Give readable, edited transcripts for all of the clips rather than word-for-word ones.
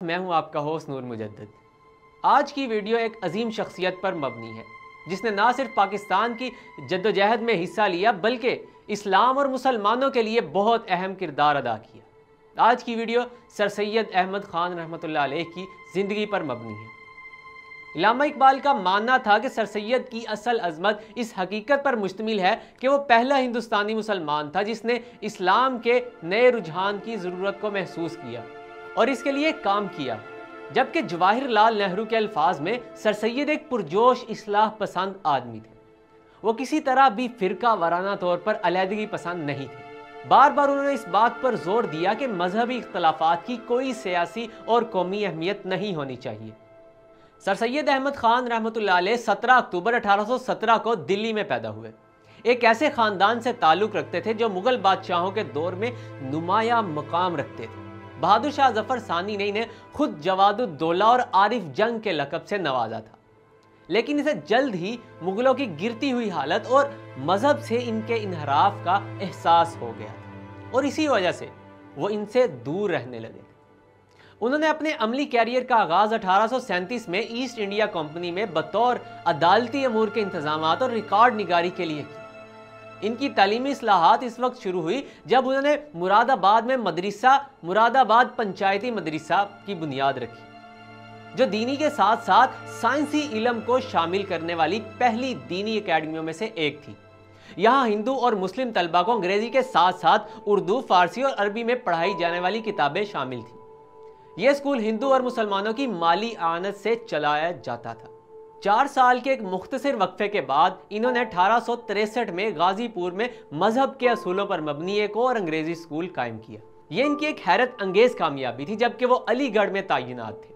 میں ہوں آپ کا ہوسٹ نور مجدد۔ آج کی ویڈیو ایک عظیم شخصیت پر مبنی ہے جس نے نہ صرف پاکستان کی جدوجہد میں حصہ لیا بلکہ اسلام اور مسلمانوں کے لیے بہت اہم کردار ادا کیا۔ آج کی ویڈیو سر سید احمد خان رحمۃ اللہ علیہ کی زندگی پر مبنی ہے۔ علامہ اقبال کا ماننا تھا کہ سر سید کی اصل عظمت اس حقیقت پر مشتمل ہے کہ وہ پہلا ہندوستانی مسلمان تھا جس نے اسلام کے نئے رجحان کی ضرورت کو محسوس کیا اور اس کے لیے کام کیا، جبکہ جواہر لال نہرو کے الفاظ میں سر سید ایک پرجوش اصلاح پسند آدمی تھے۔ وہ کسی طرح بھی فرقہ وارانہ طور پر علیحدگی پسند نہیں تھے۔ بار بار انہوں نے اس بات پر زور دیا کہ مذہبی اختلافات کی کوئی سیاسی اور قومی اہمیت نہیں ہونی چاہیے۔ سر سید احمد خان رحمۃ اللہ علیہ 17 اکتوبر 1817 کو دلی میں پیدا ہوئے۔ ایک ایسے خاندان سے تعلق رکھتے تھے جو مغل بادشاہوں کے دور میں نمایاں مقام رکھتے تھے۔ بہادر شاہ ظفر ثانی نے انہیں خود جواد الدولہ اور عارف جنگ کے لقب سے نوازا تھا، لیکن اسے جلد ہی مغلوں کی گرتی ہوئی حالت اور مذہب سے ان کے انحراف کا احساس ہو گیا تھا اور اسی وجہ سے وہ ان سے دور رہنے لگے تھے۔ انہوں نے اپنے عملی کیریئر کا آغاز 1837 میں ایسٹ انڈیا کمپنی میں بطور عدالتی امور کے انتظامات اور ریکارڈ نگاری کے لیے کیا۔ ان کی تعلیمی اصلاحات اس وقت شروع ہوئی جب انہوں نے مراد آباد میں مراد آباد پنچایتی مدرسہ کی بنیاد رکھی، جو دینی کے ساتھ ساتھ سائنسی علم کو شامل کرنے والی پہلی دینی اکیڈمیوں میں سے ایک تھی۔ یہاں ہندو اور مسلم طلبہ کو انگریزی کے ساتھ ساتھ اردو، فارسی اور عربی میں پڑھائی جانے والی کتابیں شامل تھیں۔ یہ اسکول ہندو اور مسلمانوں کی مالی اعانت سے چلایا جاتا تھا۔ 4 سال کے ایک مختصر وقفے کے بعد انہوں نے 1863 میں غازی پور میں مذہب کے اصولوں پر مبنی ایک اور انگریزی اسکول قائم کیا۔ یہ ان کی ایک حیرت انگیز کامیابی تھی، جبکہ وہ علی گڑھ میں تعینات تھے۔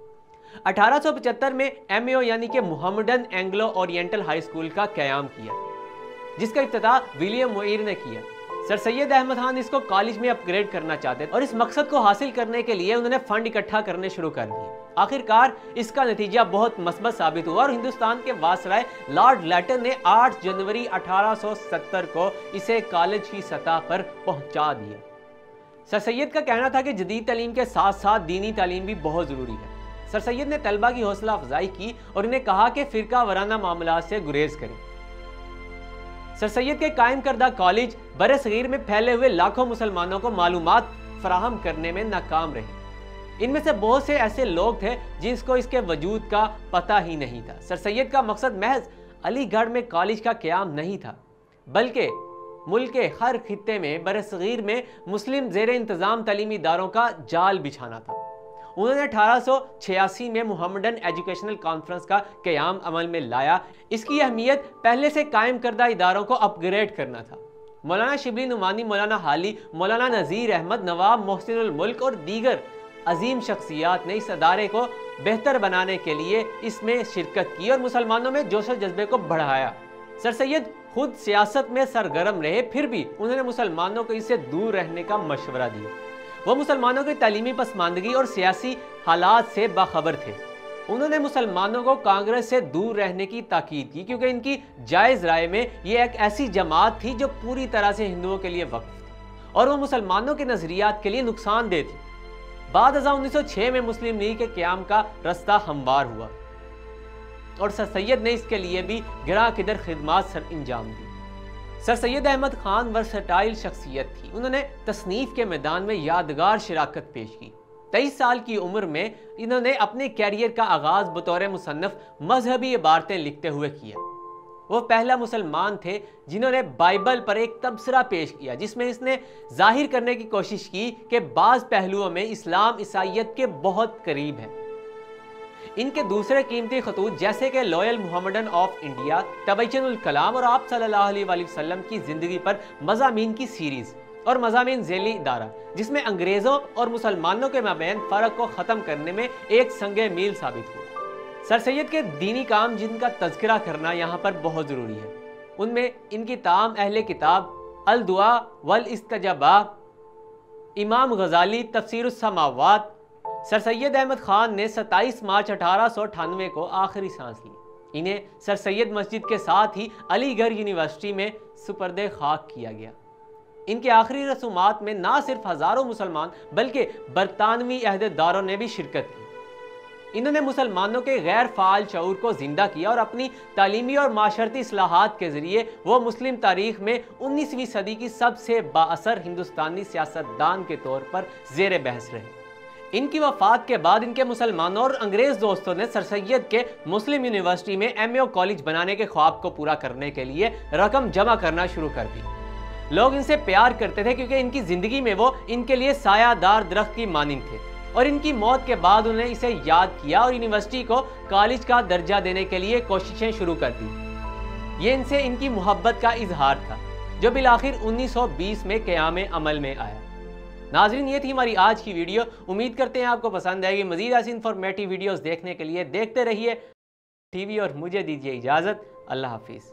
1875 میں MAO یعنی کہ Mohammedan Anglo oriental high school کا قیام کیا، جس کا افتتاح ولیم موئر نے کیا۔ سر سید احمد خان اس کو کالج میں اپ گریڈ کرنا چاہتے تھے اور اس مقصد کو حاصل کرنے کے لیے انہوں نے فنڈ اکٹھا کرنے شروع کر دیے۔ آخر کار اس کا نتیجہ بہت مثبت ثابت ہوا اور ہندوستان کے وائسرائے لارڈ لیٹن نے 8 جنوری 1870 کو اسے کالج کی سطح پر پہنچا دیا۔ سر سید کا کہنا تھا کہ جدید تعلیم کے ساتھ ساتھ دینی تعلیم بھی بہت ضروری ہے۔ سر سید نے طلبہ کی حوصلہ افزائی کی اور انہیں کہا کہ فرقہ وارانہ معاملات سے گریز کریں۔ سر سید کے قائم کردہ کالج بر صغیر میں پھیلے ہوئے لاکھوں مسلمانوں کو معلومات فراہم کرنے میں ناکام رہے۔ ان میں سے بہت سے ایسے لوگ تھے جس کو اس کے وجود کا پتہ ہی نہیں تھا۔ سر سید کا مقصد محض علی گڑھ میں کالج کا قیام نہیں تھا، بلکہ ملک کے ہر خطے میں بر صغیر میں مسلم زیر انتظام تعلیمی اداروں کا جال بچھانا تھا۔ انہوں نے 1886 میں محمڈن ایجوکیشنل کانفرنس کا قیام عمل میں لایا۔ اس کی اہمیت پہلے سے قائم کردہ اداروں کو اپ گریڈ کرنا تھا۔ مولانا شبلی نعمانی، مولانا حالی، مولانا نذیر احمد، نواب محسن الملک اور دیگر عظیم شخصیات نے اس ادارے کو بہتر بنانے کے لیے اس میں شرکت کی اور مسلمانوں میں جوش و جذبے کو بڑھایا۔ سر سید خود سیاست میں سرگرم رہے، پھر بھی انہوں نے مسلمانوں کو اس سے دور رہنے کا مشورہ دیا۔ وہ مسلمانوں کی تعلیمی پسماندگی اور سیاسی حالات سے باخبر تھے۔ انہوں نے مسلمانوں کو کانگریس سے دور رہنے کی تاکید کی، کیونکہ ان کی جائز رائے میں یہ ایک ایسی جماعت تھی جو پوری طرح سے ہندوؤں کے لیے وقف تھی اور وہ مسلمانوں کے نظریات کے لیے نقصان دہ تھی۔ بعد ازاں 1906 میں مسلم لیگ کے قیام کا رستہ ہموار ہوا اور سر سید نے اس کے لیے بھی گراں قدر خدمات سر انجام دی۔ سر سید احمد خان ورسٹائل شخصیت تھی۔ انہوں نے تصنیف کے میدان میں یادگار شراکت پیش کی۔ 23 سال کی عمر میں انہوں نے اپنے کیریئر کا آغاز بطور مصنف مذہبی عبارتیں لکھتے ہوئے کیا۔ وہ پہلا مسلمان تھے جنہوں نے بائبل پر ایک تبصرہ پیش کیا، جس میں اس نے ظاہر کرنے کی کوشش کی کہ بعض پہلوؤں میں اسلام عیسائیت کے بہت قریب ہے۔ ان کے دوسرے قیمتی خطوط جیسے کہ loyal Mohammedan of India, تبیین Kalam اور آپ صلی اللہ علیہ وآلہ وسلم کی زندگی پر مضامین کی سیریز اور مضامین ذیلی ادارہ، جس میں انگریزوں اور مسلمانوں کے مابین فرق کو ختم کرنے میں ایک سنگ میل ثابت ہوا۔ سر سید کے دینی کام جن کا تذکرہ کرنا یہاں پر بہت ضروری ہے، ان میں ان کی تمام اہل کتاب، الدعاء والاستجابہ، امام غزالی، تفسیر السماوات۔ سر سید احمد خان نے 27 مارچ 1898 کو آخری سانس لی۔ انہیں سر سید مسجد کے ساتھ ہی علی گڑھ یونیورسٹی میں سپرد خاک کیا گیا۔ ان کے آخری رسومات میں نہ صرف ہزاروں مسلمان بلکہ برطانوی عہدیداروں نے بھی شرکت کی۔ انہوں نے مسلمانوں کے غیر فعال شعور کو زندہ کیا اور اپنی تعلیمی اور معاشرتی اصلاحات کے ذریعے وہ مسلم تاریخ میں 19ویں صدی کی سب سے با اثر ہندوستانی سیاستدان کے طور پر زیر بحث رہے۔ ان کی وفات کے بعد ان کے مسلمانوں اور انگریز دوستوں نے سر سید کے مسلم یونیورسٹی میں MAO کالج بنانے کے خواب کو پورا کرنے کے لیے رقم جمع کرنا شروع کر دی۔ لوگ ان سے پیار کرتے تھے کیونکہ ان کی زندگی میں وہ ان کے لیے سایہ دار درخت کی مانند تھے، اور ان کی موت کے بعد انہیں اسے یاد کیا اور یونیورسٹی کو کالج کا درجہ دینے کے لیے کوششیں شروع کر دی۔ یہ ان سے ان کی محبت کا اظہار تھا جو بالآخر 1920 میں قیام عمل میں آیا۔ ناظرین، یہ تھی ہماری آج کی ویڈیو۔ امید کرتے ہیں آپ کو پسند آئے گی۔ مزید ایسی انفارمیٹیو ویڈیوز دیکھنے کے لیے دیکھتے رہیے ٹی وی اور مجھے دیجیے اجازت۔ اللہ حافظ۔